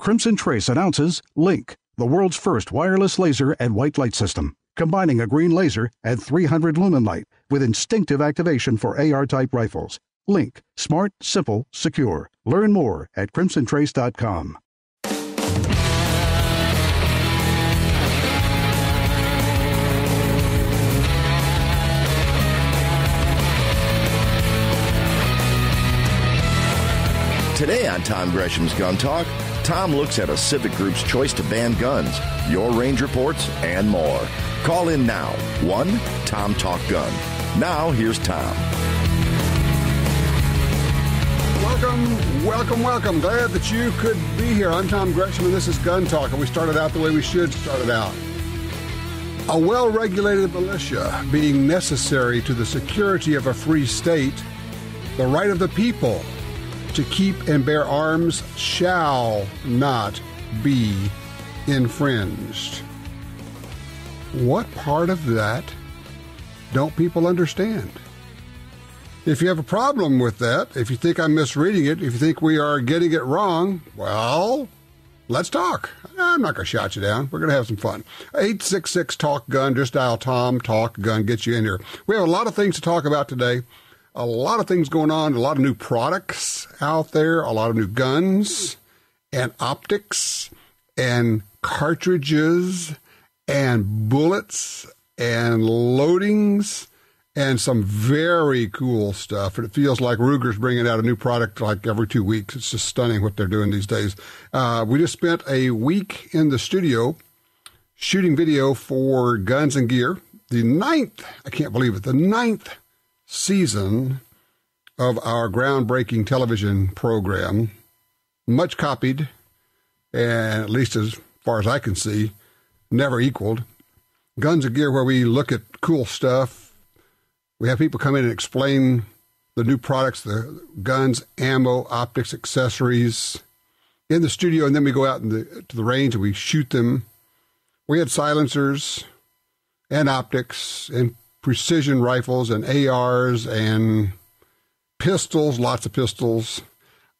Crimson Trace announces Link, the world's first wireless laser and white light system, combining a green laser and 300 lumen light with instinctive activation for AR-type rifles. Link, smart, simple, secure. Learn more at crimsontrace.com. Today on Tom Gresham's Gun Talk, Tom looks at a civic group's choice to ban guns, your range reports, and more. Call in now, 1-TOM-TALK-GUN. Now, here's Tom. Welcome. Glad that you could be here. I'm Tom Gresham, and this is Gun Talk, and we started out the way we should start it out. A well-regulated militia being necessary to the security of a free state, the right of the people to keep and bear arms shall not be infringed. What part of that don't people understand? If you have a problem with that, if you think I'm misreading it, if you think we are getting it wrong, well, let's talk. I'm not going to shout you down. We're going to have some fun. 866-TALK-GUN. Just dial Tom, Talk, Gun, get you in here. We have a lot of things to talk about today. A lot of things going on, a lot of new products out there, a lot of new guns and optics and cartridges and bullets and loadings and some very cool stuff. And it feels like Ruger's bringing out a new product like every 2 weeks. It's just stunning what they're doing these days. We just spent a week in the studio shooting video for Guns and Gear. The 9th, I can't believe it, the 9th season of our groundbreaking television program, much copied, and at least as far as I can see, never equaled. Guns and Gear, where we look at cool stuff. We have people come in and explain the new products, the guns, ammo, optics, accessories in the studio, and then we go out to the range and we shoot them. We had silencers and optics and precision rifles and ARs and pistols, lots of pistols.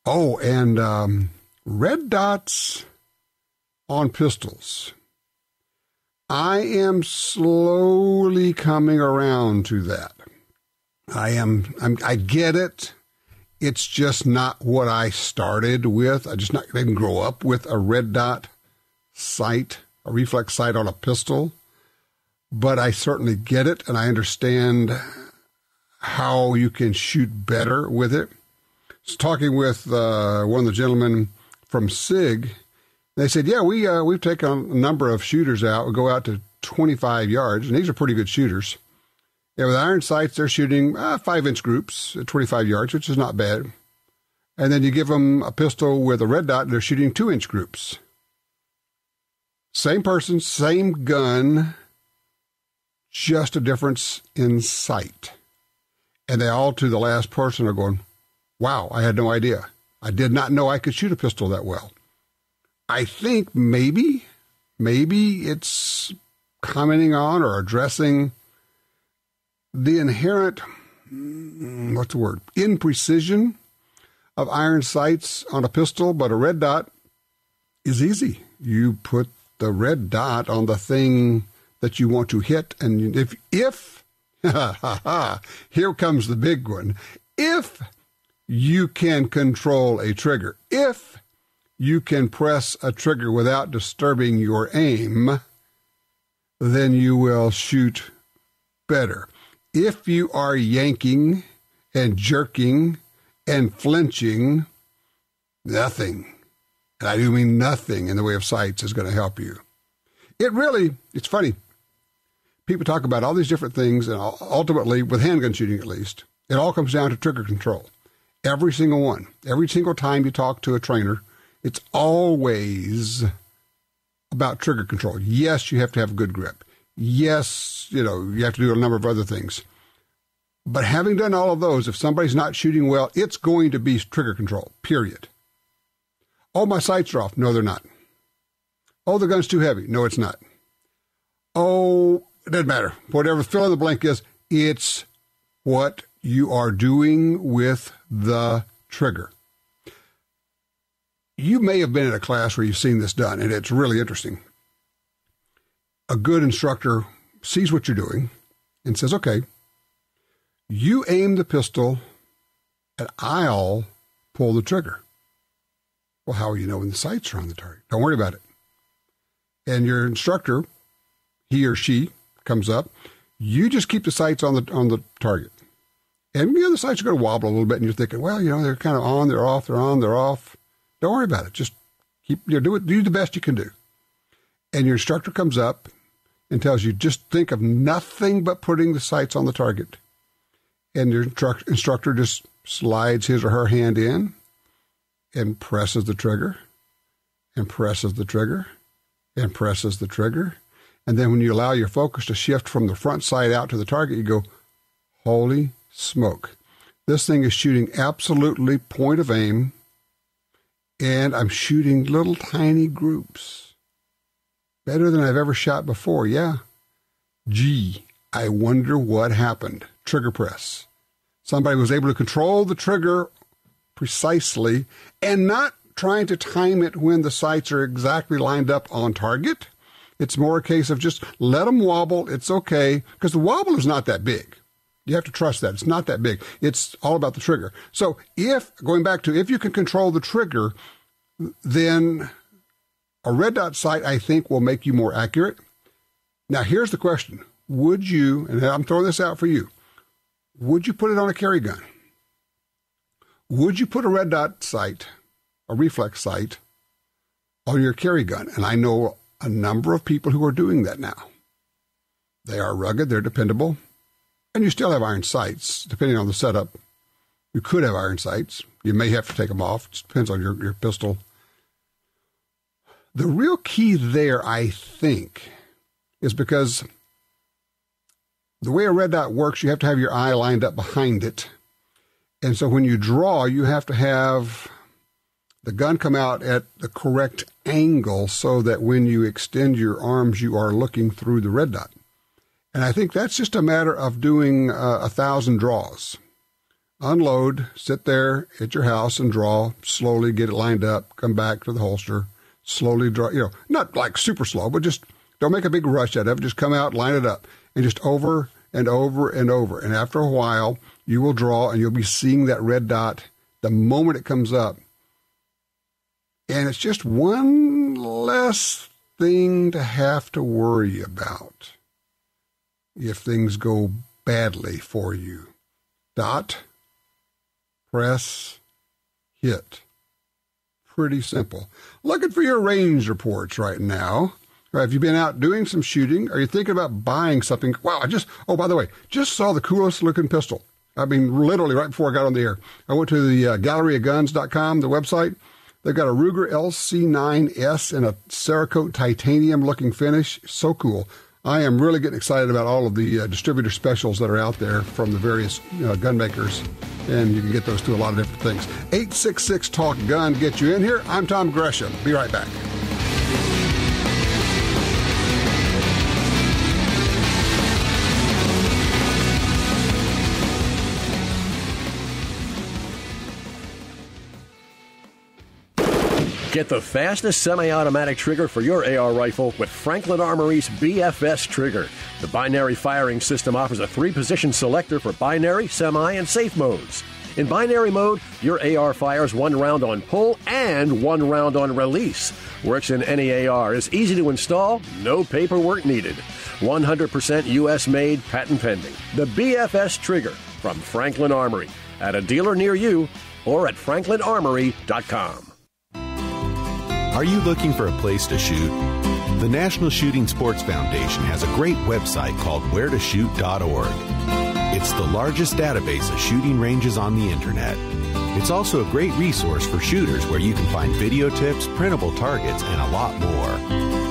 Oh, and red dots on pistols. I am slowly coming around to that. I get it. It's just not what I started with. I didn't grow up with a red dot sight, a reflex sight on a pistol. But I certainly get it, and I understand how you can shoot better with it. I was talking with one of the gentlemen from SIG. They said, yeah, we've taken a number of shooters out. We go out to 25 yards, and these are pretty good shooters. Yeah, with iron sights, they're shooting 5-inch groups at 25 yards, which is not bad. And then you give them a pistol with a red dot, and they're shooting 2-inch groups. Same person, same gun, just a difference in sight. And they all, to the last person, are going, wow, I had no idea. I did not know I could shoot a pistol that well. I think maybe it's commenting on or addressing the inherent, imprecision of iron sights on a pistol, but a red dot is easy. You put the red dot on the thing that you want to hit, and if here comes the big one, if you can control a trigger, if you can press a trigger without disturbing your aim, then you will shoot better. If you are yanking and jerking and flinching, nothing, and I do mean nothing in the way of sights, is going to help you. It's funny. People talk about all these different things, and ultimately, with handgun shooting at least, it all comes down to trigger control. Every single one. Every single time you talk to a trainer, it's always about trigger control. Yes, you have to have good grip. Yes, you have to do a number of other things. But having done all of those, if somebody's not shooting well, it's going to be trigger control, period. Oh, my sights are off. No, they're not. Oh, the gun's too heavy. No, it's not. Oh, it doesn't matter. Whatever fill in the blank is, it's what you are doing with the trigger. You may have been in a class where you've seen this done, and it's really interesting. A good instructor sees what you're doing and says, okay, you aim the pistol and I'll pull the trigger. Well, how will you know when the sights are on the target? Don't worry about it. And your instructor, he or she, comes up. You just keep the sights on the target. And the sights are going to wobble a little bit, and you're thinking, well, they're kind of on, they're off, they're on, they're off. Don't worry about it. Just do the best you can do. And your instructor comes up and tells you, just think of nothing but putting the sights on the target. And your instructor just slides his or her hand in and presses the trigger and presses the trigger and presses the trigger. And then when you allow your focus to shift from the front sight out to the target, you go, holy smoke. This thing is shooting absolutely point of aim, and I'm shooting little tiny groups. Better than I've ever shot before, yeah. Gee, I wonder what happened. Trigger press. Somebody was able to control the trigger precisely and not trying to time it when the sights are exactly lined up on target. It's more a case of just let them wobble. It's okay, because the wobble is not that big. You have to trust that. It's not that big. It's all about the trigger. So if you can control the trigger, then a red dot sight, I think, will make you more accurate. Now, here's the question. Would you, and I'm throwing this out for you, would you put it on a carry gun? Would you put a red dot sight, a reflex sight, on your carry gun? And I know a number of people who are doing that now. They are rugged, they're dependable, and you still have iron sights, depending on the setup. You could have iron sights. You may have to take them off. It depends on your pistol. The real key there, I think, is because the way a red dot works, you have to have your eye lined up behind it. And so when you draw, you have to have the gun come out at the correct angle so that when you extend your arms, you are looking through the red dot. And I think that's just a matter of doing 1,000 draws. Unload, sit there at your house and draw, slowly get it lined up, come back to the holster, slowly draw, not like super slow, but just don't make a big rush out of it. Just come out, line it up, and just over and over and over. And after a while, you will draw and you'll be seeing that red dot the moment it comes up. And it's just one less thing to have to worry about if things go badly for you. Dot, press, hit. Pretty simple. Looking for your range reports right now. Have you been out doing some shooting? Are you thinking about buying something? Wow, by the way, just saw the coolest looking pistol. I mean, literally right before I got on the air. I went to the galleryofguns.com, the website. They've got a Ruger LC9S in a Cerakote titanium looking finish. So cool. I am really getting excited about all of the distributor specials that are out there from the various gun makers, and you can get those to a lot of different things. 866-TALK-GUN, get you in here. I'm Tom Gresham. Be right back. Get the fastest semi-automatic trigger for your AR rifle with Franklin Armory's BFS trigger. The binary firing system offers a 3-position selector for binary, semi, and safe modes. In binary mode, your AR fires 1 round on pull and 1 round on release. Works in any AR, is easy to install, no paperwork needed. 100% U.S. made, patent pending. The BFS trigger from Franklin Armory. At a dealer near you or at franklinarmory.com. Are you looking for a place to shoot? The National Shooting Sports Foundation has a great website called wheretoshoot.org. It's the largest database of shooting ranges on the internet. It's also a great resource for shooters where you can find video tips, printable targets, and a lot more.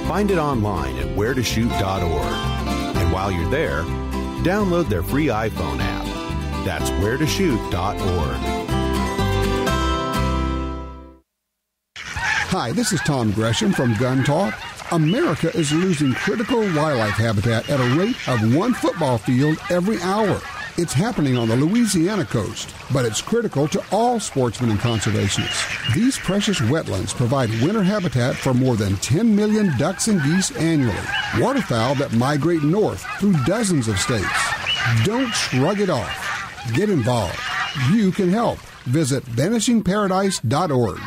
Find it online at wheretoshoot.org. And while you're there, download their free iPhone app. That's wheretoshoot.org. Hi, this is Tom Gresham from Gun Talk. America is losing critical wildlife habitat at a rate of 1 football field every hour. It's happening on the Louisiana coast, but it's critical to all sportsmen and conservationists. These precious wetlands provide winter habitat for more than 10 million ducks and geese annually, waterfowl that migrate north through dozens of states. Don't shrug it off. Get involved. You can help. Visit vanishingparadise.org.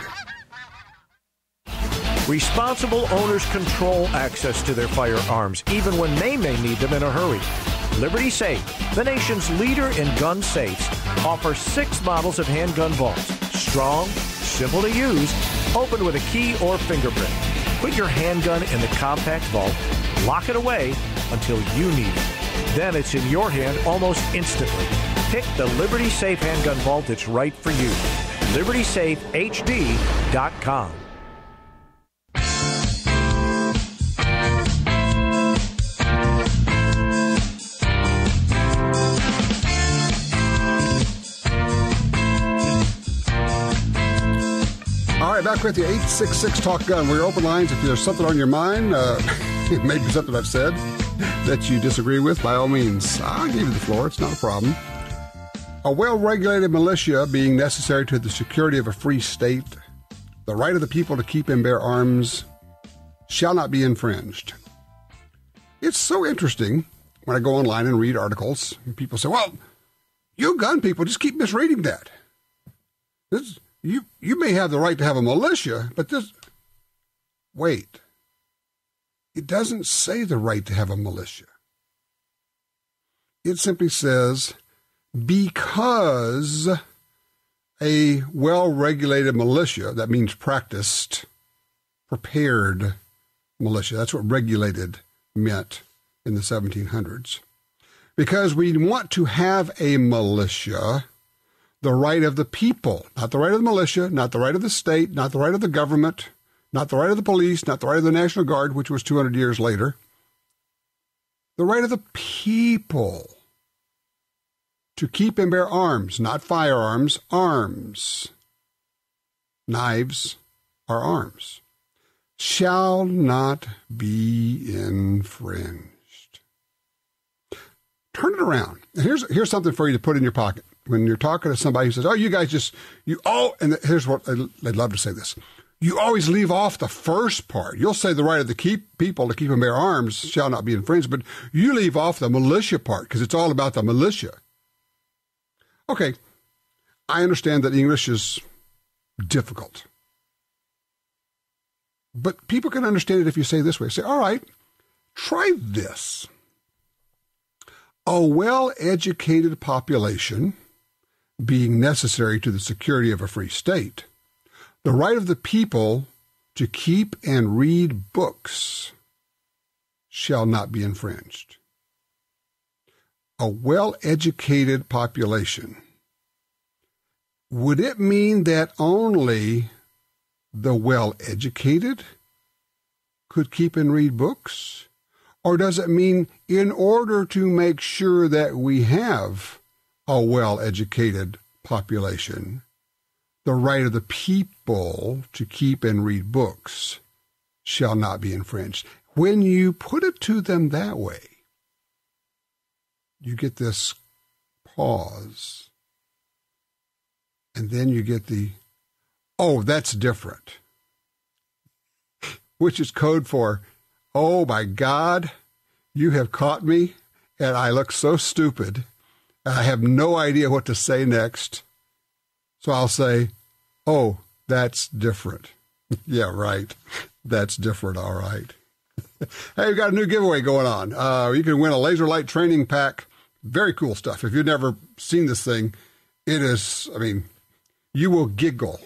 Responsible owners control access to their firearms, even when they may need them in a hurry. Liberty Safe, the nation's leader in gun safes, offers 6 models of handgun vaults. Strong, simple to use, open with a key or fingerprint. Put your handgun in the compact vault, lock it away until you need it. Then it's in your hand almost instantly. Pick the Liberty Safe handgun vault that's right for you. LibertySafeHD.com. All right, back with you, 866 Talk Gun. We're open lines. If there's something on your mind, maybe something I've said that you disagree with, by all means, I'll give you the floor. It's not a problem. A well-regulated militia being necessary to the security of a free state, the right of the people to keep and bear arms shall not be infringed. It's so interesting when I go online and read articles, and people say, well, you gun people just keep misreading that. You may have the right to have a militia, but this... Wait. It doesn't say the right to have a militia. It simply says, because a well-regulated militia, that means practiced, prepared militia, that's what regulated meant in the 1700s. Because we want to have a militia, the right of the people, not the right of the militia, not the right of the state, not the right of the government, not the right of the police, not the right of the National Guard, which was 200 years later. The right of the people to keep and bear arms, not firearms, arms. Knives are arms. Shall not be infringed. Turn it around. And here's something for you to put in your pocket. When you're talking to somebody who says, oh, you guys and here's what I'd love to say this. You always leave off the first part. You'll say the right of the people to keep and bear arms shall not be infringed, but you leave off the militia part because it's all about the militia. Okay, I understand that English is difficult. But people can understand it if you say it this way. Say, all right, try this. A well-educated population being necessary to the security of a free state, the right of the people to keep and read books shall not be infringed. A well-educated population. Would it mean that only the well-educated could keep and read books? Or does it mean in order to make sure that we have a well-educated population, the right of the people to keep and read books shall not be infringed? When you put it to them that way, you get this pause, and then you get the, oh, that's different, which is code for, oh my God, you have caught me, and I look so stupid, and I have no idea what to say next. So I'll say, oh, that's different. Yeah, right. That's different, all right. Hey, we've got a new giveaway going on. You can win a laser light training pack. Very cool stuff. If you've never seen this thing, it is, you will giggle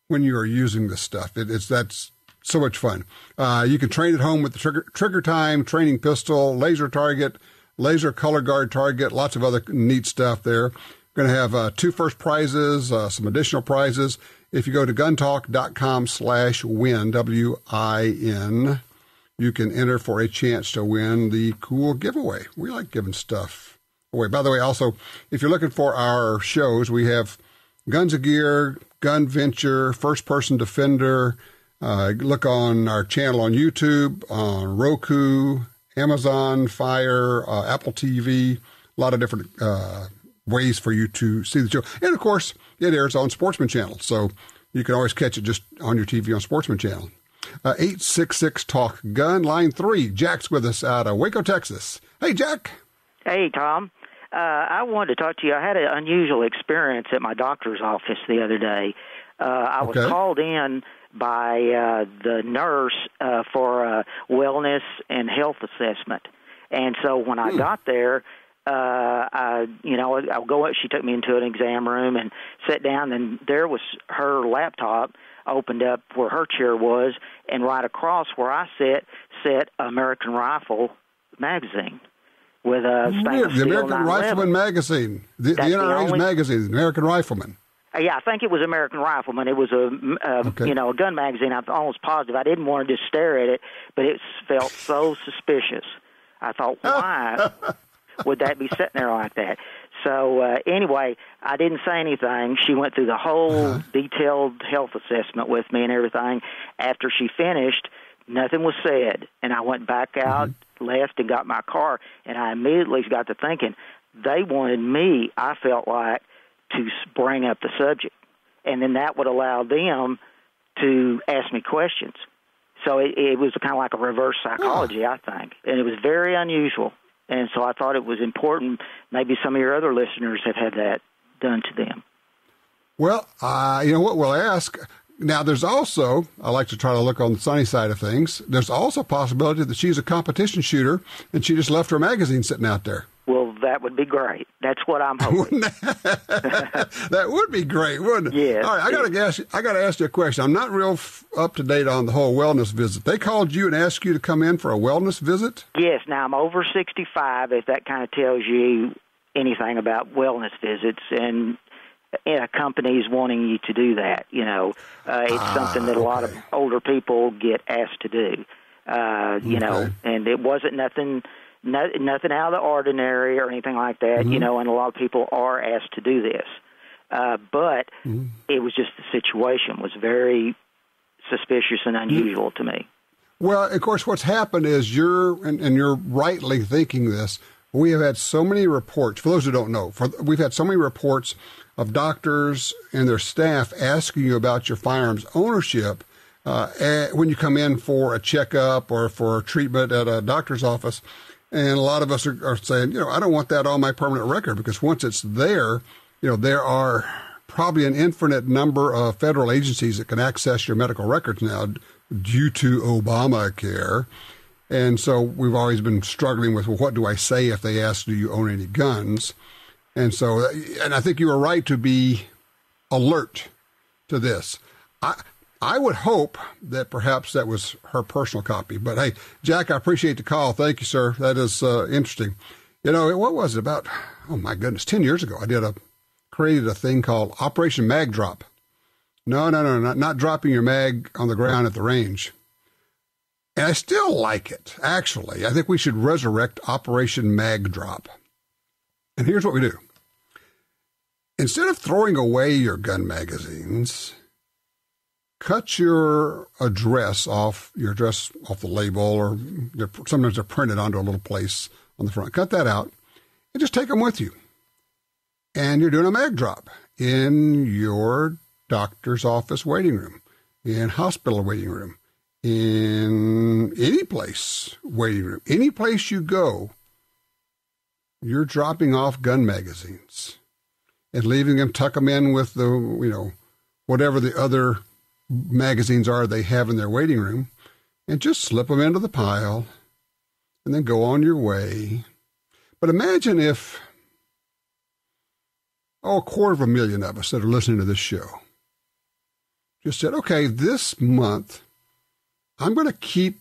when you are using this stuff. That's so much fun. You can train at home with the trigger time, training pistol, laser target, laser color guard target, lots of other neat stuff there. We're going to have 2 first prizes, some additional prizes. If you go to guntalk.com/win, WIN, you can enter for a chance to win the cool giveaway. We like giving stuff away. By the way, also, if you're looking for our shows, we have Guns of Gear, Gun Venture, First Person Defender. Look on our channel on YouTube, on Roku, Amazon Fire, Apple TV. lot of different ways for you to see the show. And, of course, it airs on Sportsman Channel, so you can always catch it just on your TV on Sportsman Channel. 866-TALK-GUN, line 3. Jack's with us out of Waco, Texas. Hey, Jack. Hey, Tom. I wanted to talk to you. I had an unusual experience at my doctor's office the other day. I was called in by the nurse for a wellness and health assessment. And so when I got there, I'll go. She took me into an exam room and sat down, and there was her laptop opened up where her chair was, and right across where I sat American Rifle magazine with a stainless the steel American Rifleman magazine, the NRA's magazine, the American Rifleman. Yeah, I think it was American Rifleman. It was a gun magazine. I'm almost positive. I didn't want to just stare at it, but it felt so suspicious. I thought, why would that be sitting there like that? So anyway, I didn't say anything. She went through the whole detailed health assessment with me and everything. After she finished, nothing was said, and I went back out, left, and got my car, and I immediately got to thinking, they wanted me, I felt like, to bring up the subject, and then that would allow them to ask me questions. So it was kind of like a reverse psychology, I think, and it was very unusual. And so I thought it was important. Maybe some of your other listeners have had that done to them. Well, you know what, we'll ask. Now, there's also, I like to try to look on the sunny side of things, there's also a possibility that she's a competition shooter and she just left her magazine sitting out there. Well, that would be great. That's what I'm hoping. That would be great, wouldn't it? Yeah. All right, I got to ask you a question. I'm not real up to date on the whole wellness visit. They called you and asked you to come in for a wellness visit? Yes. Now, I'm over 65, if that kind of tells you anything about wellness visits, and companies wanting you to do that. It's something that a lot of older people get asked to do. And it wasn't nothing out of the ordinary or anything like that, and a lot of people are asked to do this. But it was just the situation was very suspicious and unusual to me. Well, of course, what's happened is you're rightly thinking this. We have had so many reports, for those who don't know, we've had so many reports of doctors and their staff asking you about your firearms ownership when you come in for a checkup or for treatment at a doctor's office. And a lot of us are saying, I don't want that on my permanent record, because once it's there, there are probably an infinite number of federal agencies that can access your medical records now due to Obamacare. And so we've always been struggling with, well, what do I say if they ask, do you own any guns? And I think you were right to be alert to this. I would hope that perhaps that was her personal copy. But, hey, Jack, I appreciate the call. Thank you, sir. That is interesting. What was it, about, 10 years ago, I created a thing called Operation Mag Drop. No, not dropping your mag on the ground at the range. And I still like it, actually. I think we should resurrect Operation Mag Drop. And here's what we do. Instead of throwing away your gun magazines, cut your address off the label, or sometimes they're printed onto a little place on the front. Cut that out and just take them with you. And you're doing a mag drop in your doctor's office waiting room, in hospital waiting room, in any place waiting room. Any place you go, you're dropping off gun magazines and leaving them, tuck them in with the, whatever the other magazines are they have in their waiting room, and just slip them into the pile and then go on your way. But imagine if, 250,000 of us that are listening to this show just said, okay, this month I'm going to keep,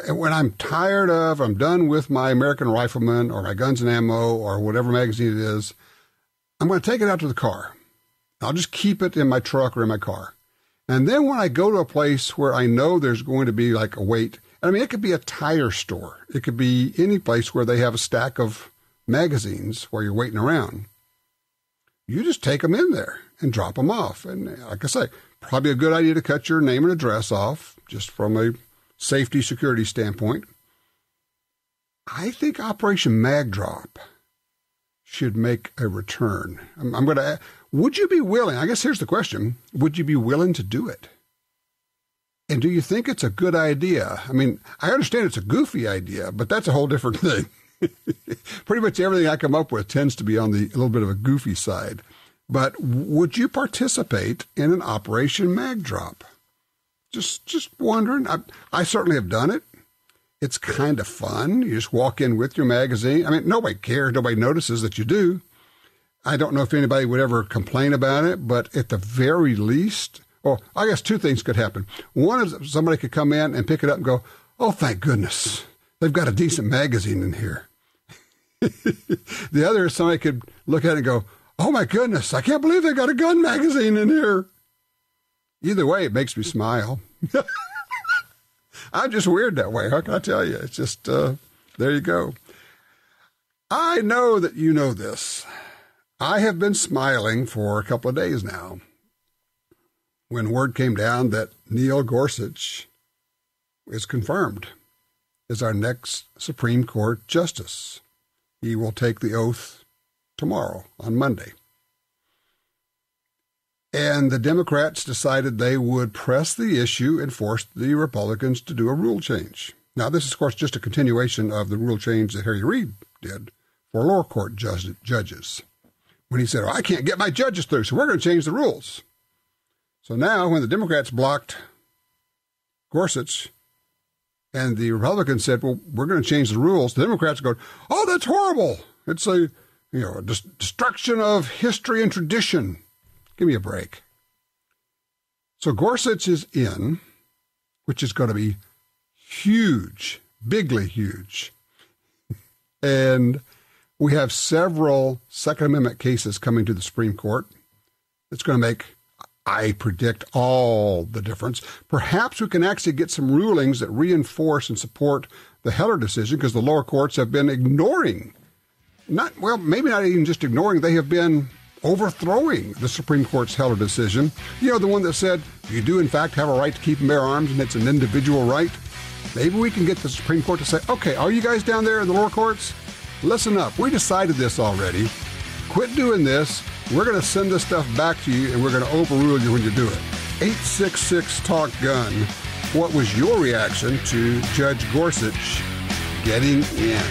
when I'm done with my American Rifleman or my Guns and Ammo or whatever magazine it is, I'm going to take it out to the car. I'll just keep it in my truck or in my car. And then when I go to a place where I know there's going to be like a wait, it could be a tire store. It could be any place where they have a stack of magazines where you're waiting around. You just take them in there and drop them off. And like I say, probably a good idea to cut your name and address off, just from a safety security standpoint. I think Operation Mag Drop should make a return. I'm going to, would you be willing? I guess here's the question. Would you be willing to do it? And do you think it's a good idea? I mean, I understand it's a goofy idea, but that's a whole different thing. Pretty much everything I come up with tends to be on the a little bit of a goofy side. But would you participate in an Operation Mag Drop? Just wondering. I certainly have done it. It's kind of fun. You just walk in with your magazine. I mean, nobody cares. Nobody notices that you do. I don't know if anybody would ever complain about it, but at the very least, well, I guess two things could happen. One is somebody could come in and pick it up and go, oh, thank goodness, they've got a decent magazine in here. The other is somebody could look at it and go, oh, my goodness, I can't believe they got a gun magazine in here. Either way, it makes me smile. I'm just weird that way. How can I tell you? It's just, there you go. I know that you know this. I have been smiling for a couple of days now when word came down that Neil Gorsuch is confirmed as our next Supreme Court justice. He will take the oath tomorrow, on Monday. And the Democrats decided they would press the issue and force the Republicans to do a rule change. Now, this is, of course, just a continuation of the rule change that Harry Reid did for lower court judges. When he said, oh, I can't get my judges through, so we're going to change the rules. So now, when the Democrats blocked Gorsuch and the Republicans said, well, we're going to change the rules, the Democrats go, oh, that's horrible. It's a destruction of history and tradition. Give me a break. So Gorsuch is in, which is going to be huge, bigly huge. And we have several Second Amendment cases coming to the Supreme Court. It's going to make, I predict, all the difference. Perhaps we can actually get some rulings that reinforce and support the Heller decision, because the lower courts have been ignoring, maybe not even just ignoring, they have been overthrowing the Supreme Court's Heller decision. You know, the one that said, you do in fact have a right to keep and bear arms, and it's an individual right. Maybe we can get the Supreme Court to say, okay, are you guys down there in the lower courts? Listen up. We decided this already. Quit doing this. We're going to send this stuff back to you, and we're going to overrule you when you do it. 866-TALK-GUN. What was your reaction to Judge Gorsuch getting in?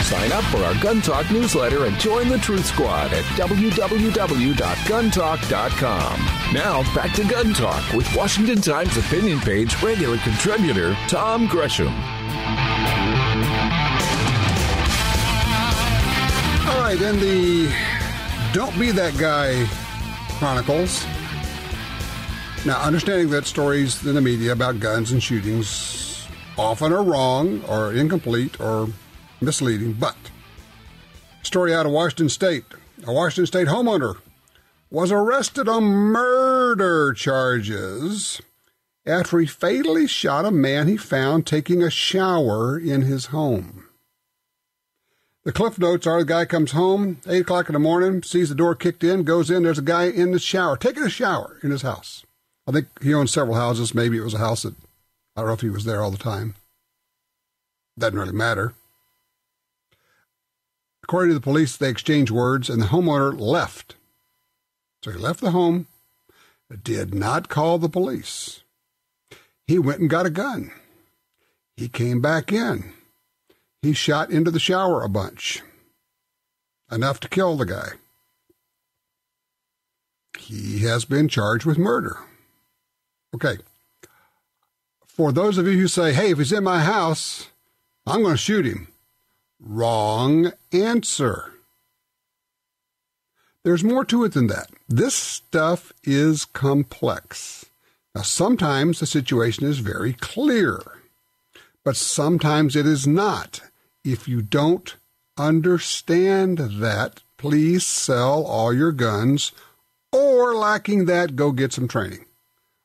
Sign up for our Gun Talk newsletter and join the Truth Squad at www.guntalk.com. Now, back to Gun Talk with Washington Times opinion page regular contributor Tom Gresham. All right, in the Don't Be That Guy Chronicles. Now, understanding that stories in the media about guns and shootings often are wrong or incomplete or misleading, but story out of Washington State. A Washington State homeowner was arrested on murder charges after he fatally shot a man he found taking a shower in his home. The cliff notes are the guy comes home, 8 o'clock in the morning, sees the door kicked in, goes in, there's a guy in the shower, taking a shower in his house. I think he owns several houses. Maybe it was a house that, I don't know if he was there all the time. Doesn't really matter. According to the police, they exchanged words, and the homeowner left. So he left the home, did not call the police. He went and got a gun. He came back in. He shot into the shower a bunch, enough to kill the guy. He has been charged with murder. Okay. For those of you who say, hey, if he's in my house, I'm going to shoot him. Wrong answer. There's more to it than that. This stuff is complex. Now, sometimes the situation is very clear, but sometimes it is not. If you don't understand that, please sell all your guns, or lacking that, go get some training,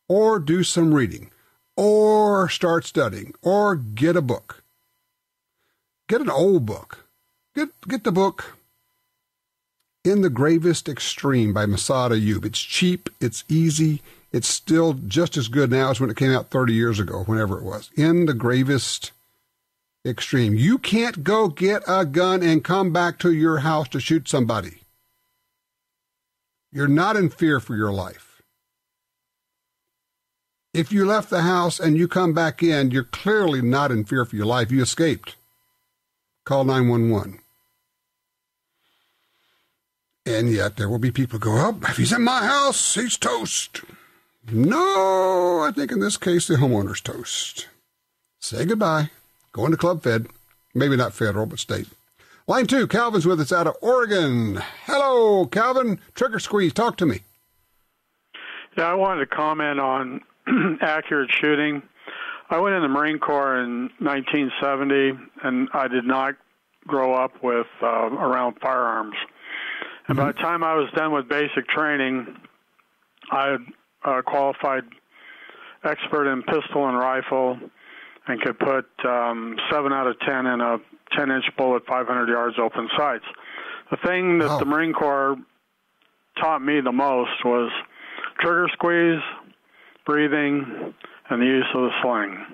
or do some reading, or start studying, or get a book. Get an old book. Get the book In the Gravest Extreme by Masada Ayub. It's cheap. It's easy. It's still just as good now as when it came out 30 years ago, whenever it was. In the Gravest Extreme. You can't go get a gun and come back to your house to shoot somebody. You're not in fear for your life. If you left the house and you come back in, you're clearly not in fear for your life. You escaped. Call 911. And yet there will be people who go, oh, if he's in my house, he's toast. No, I think in this case the homeowner's toast. Say goodbye. Go into Club Fed. Maybe not federal, but state. Line 2, Calvin's with us out of Oregon. Hello, Calvin. Trigger squeeze. Talk to me. Yeah, I wanted to comment on accurate shooting. I went in the Marine Corps in 1970, and I did not grow up with around firearms. And by the time I was done with basic training, I had qualified expert in pistol and rifle and could put 7 out of 10 in a 10-inch bullet, 500 yards open sights. The thing that the Marine Corps taught me the most was trigger squeeze, breathing, and the use of the sling.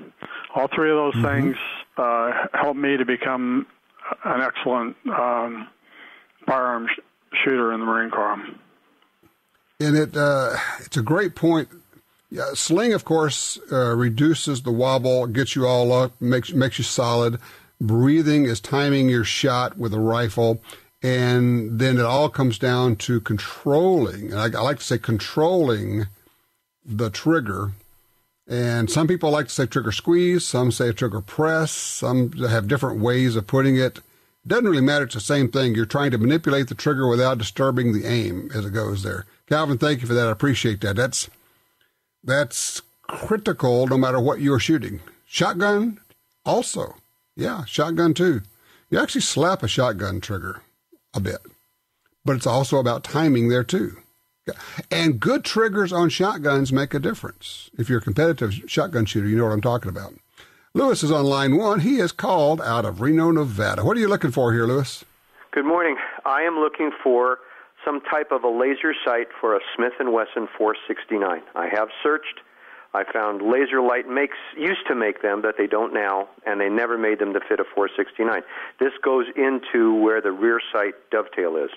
All three of those things helped me to become an excellent firearms shooter in the Marine Corps. And it's a great point. Yeah, sling, of course, reduces the wobble, gets you all up, makes you solid. Breathing is timing your shot with a rifle. And then it all comes down to controlling, and I like to say controlling the trigger. And some people like to say trigger squeeze, some say trigger press, some have different ways of putting it. It doesn't really matter. It's the same thing. You're trying to manipulate the trigger without disturbing the aim as it goes there. Calvin, thank you for that. I appreciate that. That's critical no matter what you're shooting. Shotgun also. Yeah, shotgun too. You actually slap a shotgun trigger a bit, but it's also about timing there too. And good triggers on shotguns make a difference. If you're a competitive shotgun shooter, you know what I'm talking about. Lewis is on line 1. He is called out of Reno, Nevada. What are you looking for here, Lewis? Good morning. I am looking for some type of a laser sight for a Smith & Wesson 469. I have searched. I found Laser Light used to make them, but they don't now, and they never made them to fit a 469. This goes into where the rear sight dovetail is.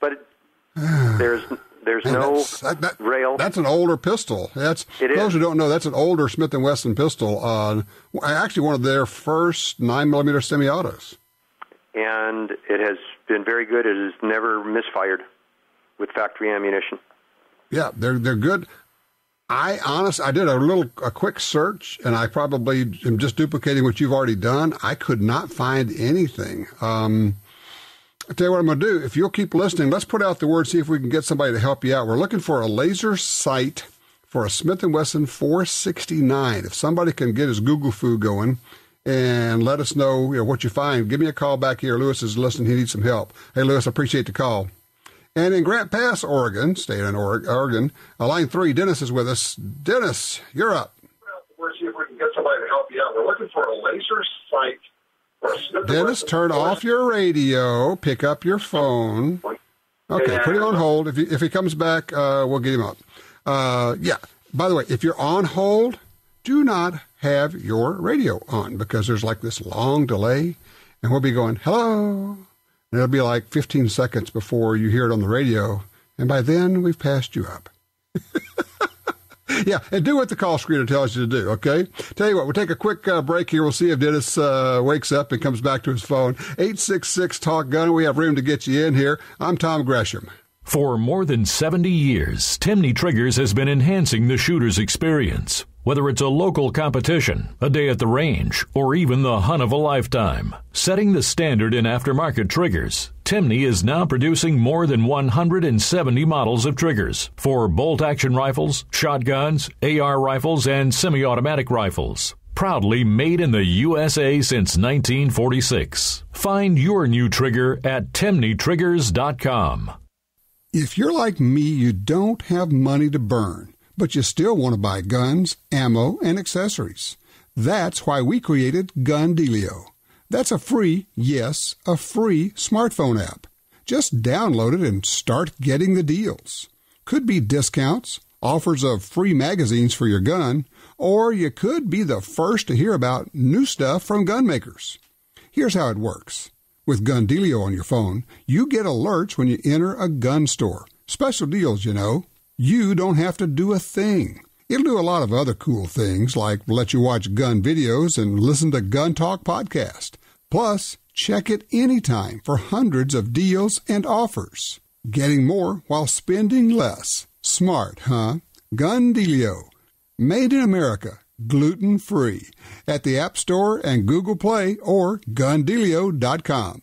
But there's no rail. That's an older pistol. Those who don't know, that's an older Smith & Wesson pistol. Actually, one of their first 9mm semi-autos. And it has been very good. It has never misfired with factory ammunition. Yeah, they're good. I did a quick search, and I probably am just duplicating what you've already done. I could not find anything. I'll tell you what I'm going to do. If you'll keep listening, let's put out the word, see if we can get somebody to help you out. We're looking for a laser sight for a Smith & Wesson 469. If somebody can get his Google foo going and let us know, what you find, give me a call back here. Lewis is listening. He needs some help. Hey, Lewis, I appreciate the call. And in Grant Pass, Oregon, state in Oregon, line 3, Dennis is with us. Dennis, you're up. We'll see if we can get somebody to help you out. We're looking for a laser sight. Dennis, turn off your radio. Pick up your phone. Okay, put him on hold. If he comes back, we'll get him up. Yeah. By the way, if you're on hold, do not have your radio on because there's like this long delay, and we'll be going, hello. And it'll be like 15 seconds before you hear it on the radio, and by then we've passed you up. Yeah, and do what the call screener tells you to do, okay? Tell you what, we'll take a quick break here. We'll see if Dennis wakes up and comes back to his phone. 866-TALK-GUN. We have room to get you in here. I'm Tom Gresham. For more than 70 years, Timney Triggers has been enhancing the shooter's experience. Whether it's a local competition, a day at the range, or even the hunt of a lifetime. Setting the standard in aftermarket triggers, Timney is now producing more than 170 models of triggers for bolt-action rifles, shotguns, AR rifles, and semi-automatic rifles. Proudly made in the USA since 1946. Find your new trigger at TimneyTriggers.com. If you're like me, you don't have money to burn, but you still want to buy guns, ammo, and accessories. That's why we created Gun Dealio. That's a free smartphone app. Just download it and start getting the deals. Could be discounts, offers of free magazines for your gun, or you could be the first to hear about new stuff from gun makers. Here's how it works. With Gun Dealio on your phone, you get alerts when you enter a gun store. Special deals, you know. You don't have to do a thing. It'll do a lot of other cool things, like let you watch gun videos and listen to Gun Talk podcast. Plus, check it anytime for hundreds of deals and offers. Getting more while spending less. Smart, huh? Gun Dealio. Made in America. Gluten-free. At the App Store and Google Play or GunDealio.com.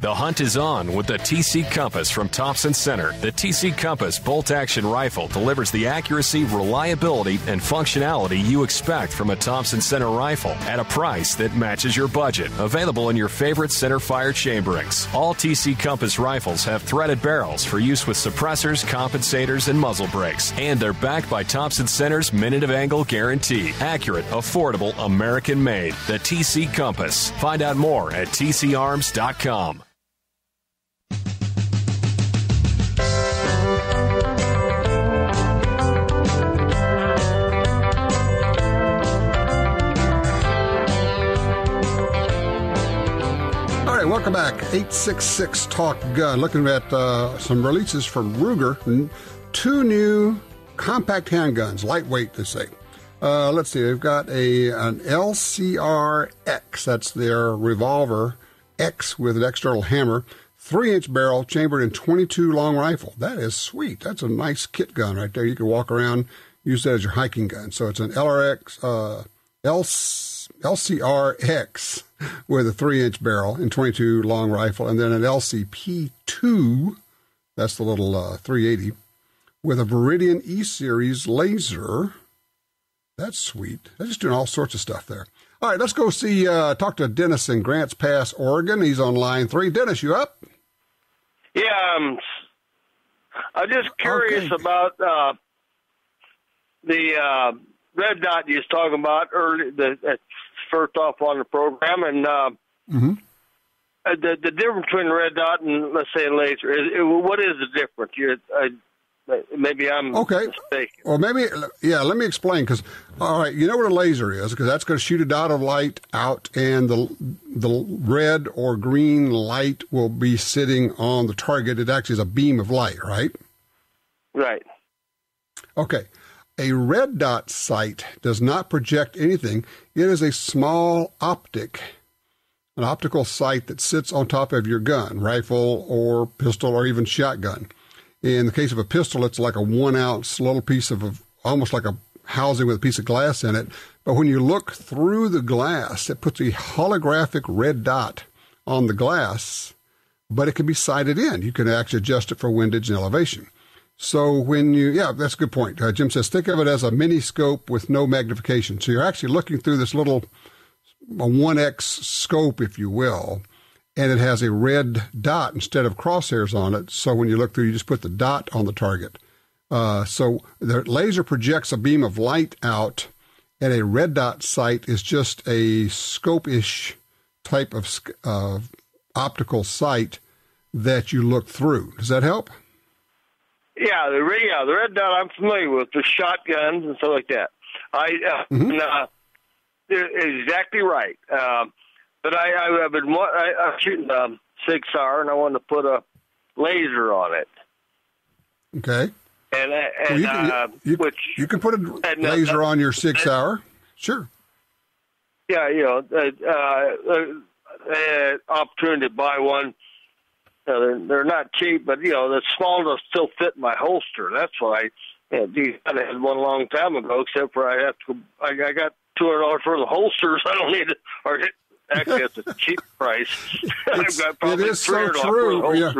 The hunt is on with the TC Compass from Thompson Center. The TC Compass bolt-action rifle delivers the accuracy, reliability, and functionality you expect from a Thompson Center rifle at a price that matches your budget. Available in your favorite center fire chamberings. All TC Compass rifles have threaded barrels for use with suppressors, compensators, and muzzle brakes. And they're backed by Thompson Center's minute of angle guarantee. Accurate, affordable, American-made. The TC Compass. Find out more at tcarms.com. Welcome back. 866 Talk Gun. Looking at some releases from Ruger. 2 new compact handguns, lightweight, they say. Let's see. They've got an LCR-X. That's their revolver X with an external hammer. 3-inch barrel chambered in .22 long rifle. That is sweet. That's a nice kit gun right there. You can walk around, use that as your hiking gun. So it's an LCR-X with a 3-inch barrel and .22 long rifle, and then an LCP2, that's the little 380, with a Viridian E-Series laser. That's sweet. They're just doing all sorts of stuff there. All right, let's go talk to Dennis in Grants Pass, Oregon. He's on line 3. Dennis, you up? Yeah, I'm just curious about the red dot you was talking about earlier, first off on the program, and the difference between a red dot and, let's say, a laser. What is the difference? Maybe I'm mistaken. Well, let me explain, because, all right, you know what a laser is, because that's going to shoot a dot of light out, and the red or green light will be sitting on the target. It actually is a beam of light, right? Right. Okay. A red dot sight does not project anything. It is a small an optical sight that sits on top of your gun, rifle or pistol or even shotgun. In the case of a pistol, it's like a 1-ounce little piece of almost like a housing with a piece of glass in it. But when you look through the glass, it puts a holographic red dot on the glass, but it can be sighted in. You can actually adjust it for windage and elevation. So that's a good point. Jim says, think of it as a mini scope with no magnification. So you're actually looking through this little 1X scope, if you will, and it has a red dot instead of crosshairs on it. So when you look through, you just put the dot on the target. So the laser projects a beam of light out, and a red dot sight is just a scope-ish type of optical sight that you look through. Does that help? Yeah, the red dot I'm familiar with, the shotguns and stuff like that. Exactly right. But I'm shooting SIG SAR, and I wanted to put a laser on it. Okay. You can put a laser on your SIG SAR. Sure. Yeah, opportunity to buy one. They're not cheap, but they're small enough to still fit my holster. That's why I had one a long time ago. Except for I got $200 for the holsters. I don't need it. Or actually, it's a cheap price. I've got probably it is so true. Yeah.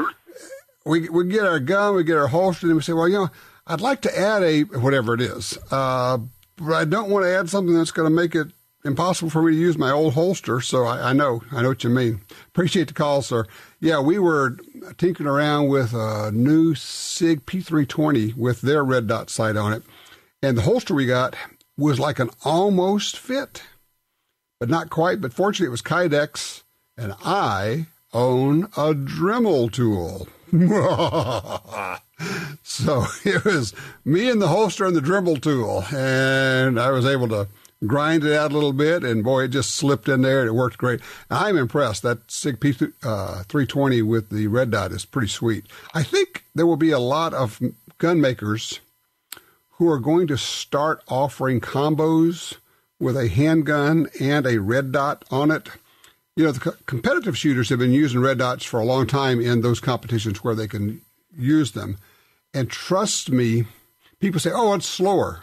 We get our gun, we get our holster, and we say, well, I'd like to add a whatever it is, but I don't want to add something that's going to make it impossible for me to use my old holster. So I know what you mean. Appreciate the call, sir. Yeah, we were tinkering around with a new SIG P320 with their red dot sight on it. And the holster we got was like an almost fit, but not quite. But fortunately, it was Kydex, and I own a Dremel tool. So it was me and the holster and the Dremel tool, and I was able to grind it out a little bit, and boy, it just slipped in there, and it worked great. I'm impressed. That SIG P320 with the red dot is pretty sweet. I think there will be a lot of gun makers who are going to start offering combos with a handgun and a red dot on it. You know, the competitive shooters have been using red dots for a long time in those competitions where they can use them. And trust me, people say, oh, it's slower.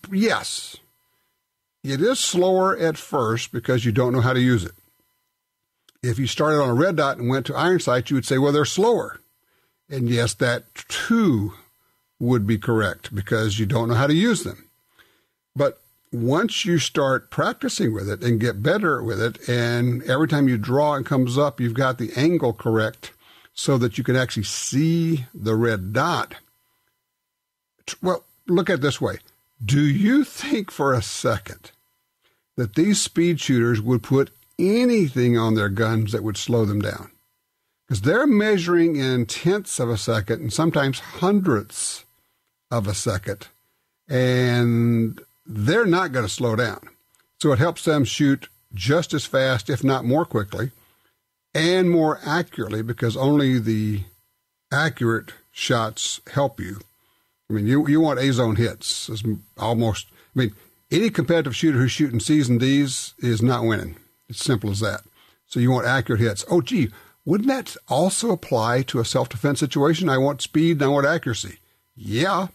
Yes. It is slower at first because you don't know how to use it. If you started on a red dot and went to iron sights, you would say, well, they're slower. And yes, that too would be correct because you don't know how to use them. But once you start practicing with it and get better with it, and every time you draw and comes up, you've got the angle correct so that you can actually see the red dot. Well, look at it this way. Do you think for a second that these speed shooters would put anything on their guns that would slow them down? Because they're measuring in tenths of a second and sometimes hundredths of a second, and they're not going to slow down. So it helps them shoot just as fast, if not more quickly, and more accurately, because only the accurate shots help you. I mean, you want A-zone hits. It's almost, I mean, any competitive shooter who's shooting C's and D's is not winning. It's simple as that. So you want accurate hits. Oh, gee, wouldn't that also apply to a self-defense situation? I want speed and I want accuracy. Yeah.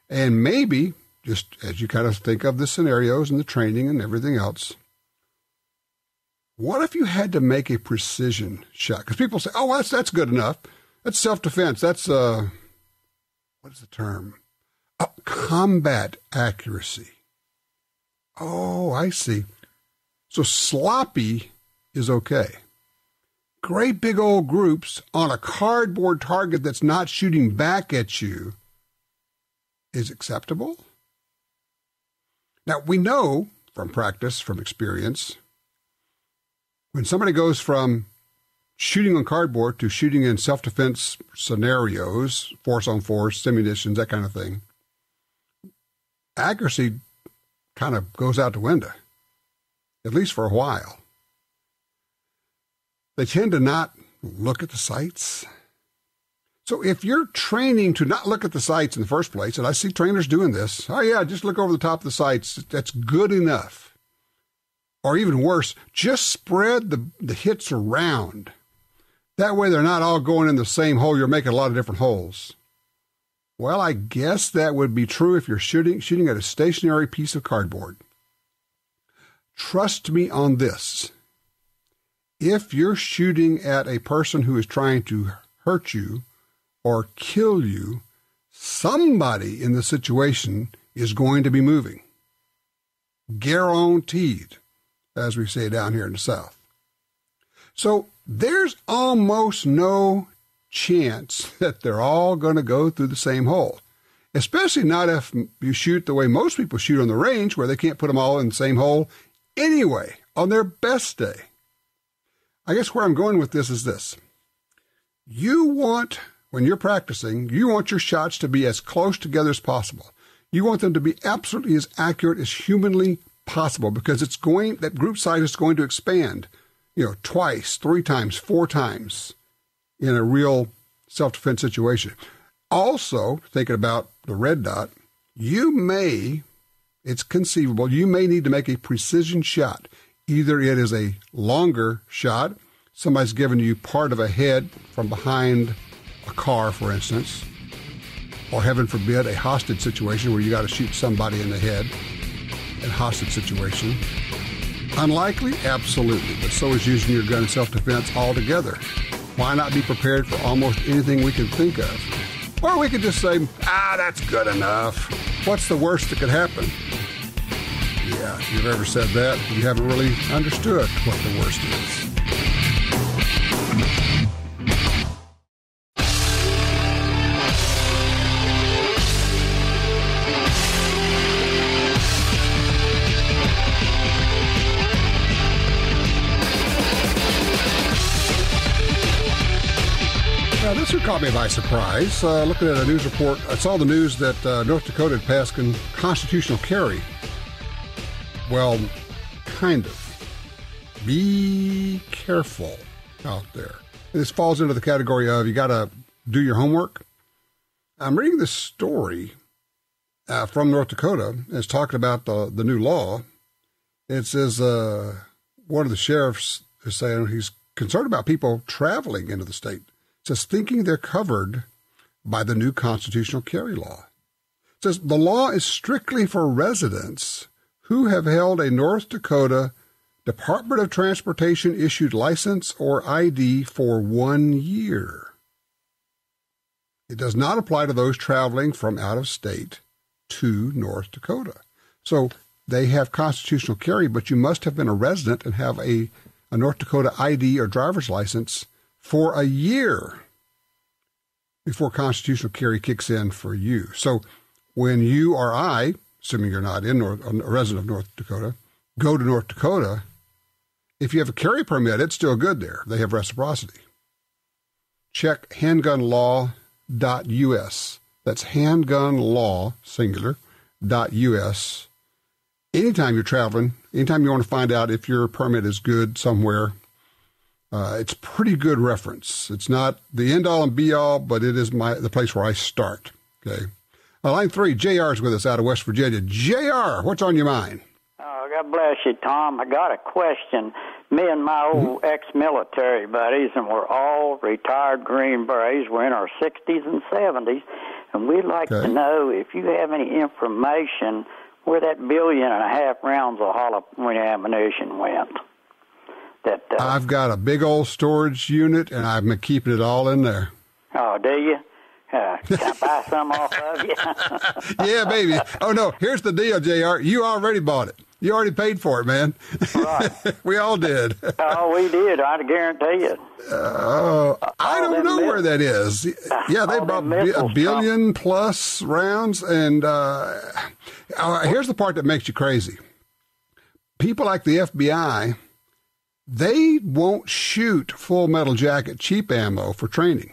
And maybe, just as you kind of think of the scenarios and the training and everything else, what if you had to make a precision shot? Because people say, oh, that's good enough. That's self-defense. That's, what is the term? Combat accuracy. Oh, I see. So sloppy is okay. Great big old groups on a cardboard target that's not shooting back at you is acceptable? Now, we know from practice, from experience, when somebody goes from shooting on cardboard to shooting in self-defense scenarios, force-on-force, simunitions, that kind of thing, accuracy kind of goes out the window, at least for a while. They tend to not look at the sights. So if you're training to not look at the sights in the first place, and I see trainers doing this, oh yeah, just look over the top of the sights, that's good enough. Or even worse, just spread the hits around. That way they're not all going in the same hole. You're making a lot of different holes. Well, I guess that would be true if you're shooting at a stationary piece of cardboard. Trust me on this. If you're shooting at a person who is trying to hurt you or kill you, somebody in the situation is going to be moving. Guaranteed, as we say down here in the South. So there's almost no chance that they're all going to go through the same hole, especially not if you shoot the way most people shoot on the range, where they can't put them all in the same hole anyway on their best day. I guess where I'm going with this is this. You want, when you're practicing, you want your shots to be as close together as possible. You want them to be absolutely as accurate as humanly possible, because that group size is going to expand, twice, 3 times, 4 times in a real self-defense situation. Also, thinking about the red dot, it's conceivable, you may need to make a precision shot. Either it is a longer shot, somebody's giving you part of a head from behind a car, for instance, or heaven forbid, a hostage situation where you got to shoot somebody in the head, a hostage situation. Unlikely? Absolutely. But so is using your gun in self-defense altogether. Why not be prepared for almost anything we can think of? Or we could just say, that's good enough. What's the worst that could happen? Yeah, if you've ever said that, you haven't really understood what the worst is. this one caught me by surprise. Looking at a news report, I saw the news that North Dakota had passed constitutional carry. Well, kind of. Be careful out there. This falls into the category of you got to do your homework. I'm reading this story from North Dakota. It's talking about the new law. It says one of the sheriffs is saying he's concerned about people traveling into the state. It says thinking they're covered by the new constitutional carry law. It says the law is strictly for residents who have held a North Dakota Department of Transportation issued license or ID for 1 year. It does not apply to those traveling from out of state to North Dakota. So they have constitutional carry, but you must have been a resident and have a North Dakota ID or driver's license for a year before constitutional carry kicks in for you. So when you or I, assuming you're not a resident of North Dakota, go to North Dakota, if you have a carry permit, it's still good there. They have reciprocity. Check handgunlaw.us. That's handgunlaw, singular, .us. Anytime you're traveling, anytime you want to find out if your permit is good somewhere, it's pretty good reference. It's not the end-all and be-all, but it is the place where I start. Okay. Line 3, JR is with us out of West Virginia. JR, what's on your mind? God bless you, Tom. I got a question. Me and my old ex-military buddies, and we're all retired Green Berets. We're in our 60s and 70s, and we'd like to know if you have any information where that 1.5 billion rounds of hollow point ammunition went. I've got a big old storage unit, and I've been keeping it all in there. Oh, do you? Can I buy some off of you? Yeah, baby. Oh, no, here's the deal, JR. You already bought it. You already paid for it, man. Right. We all did. Oh, we did. I guarantee it. I don't know where that is. Yeah, they bought 1 billion plus rounds. And here's the part that makes you crazy. People like the FBI, they won't shoot full metal jacket cheap ammo for training.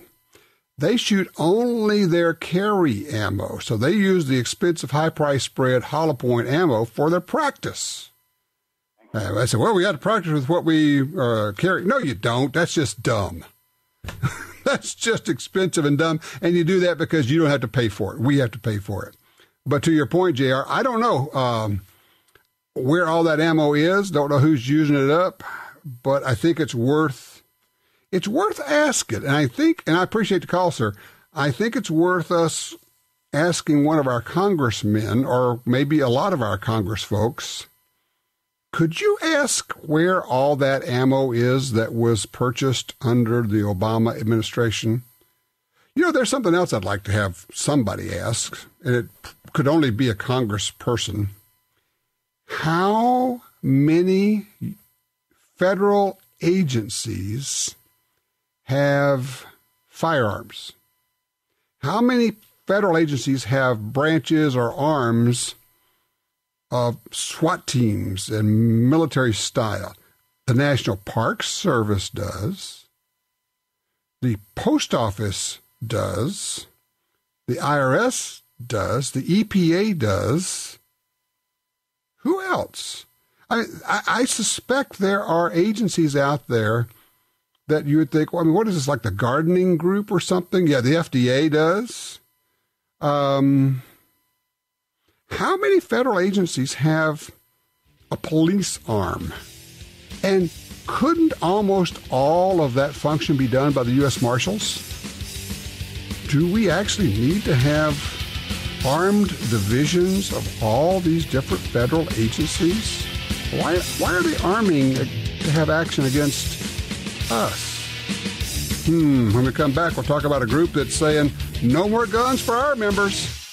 They shoot only their carry ammo, so they use the expensive high-price spread hollow point ammo for their practice. I said, well, we got to practice with what we carry. No, you don't. That's just dumb. That's just expensive and dumb, and you do that because you don't have to pay for it. We have to pay for it. But to your point, JR, I don't know where all that ammo is. Don't know who's using it up, but I think it's worth asking. And I appreciate the call, sir. I think it's worth us asking one of our congressmen, or maybe a lot of our Congress folks, could you ask where all that ammo is that was purchased under the Obama administration? You know, there's something else I'd like to have somebody ask, and it could only be a congressperson. How many federal agencies have firearms? How many federal agencies have branches or arms of SWAT teams and military style? The National Park Service does. The Post Office does. The IRS does. The EPA does. Who else? I suspect there are agencies out there that you would think, well, I mean, what is this, like the gardening group or something? Yeah, the FDA does. How many federal agencies have a police arm? And couldn't almost all of that function be done by the U.S. Marshals? Do we actually need to have armed divisions of all these different federal agencies? Why are they arming to have action against us? When we come back, we'll talk about a group that's saying no more guns for our members.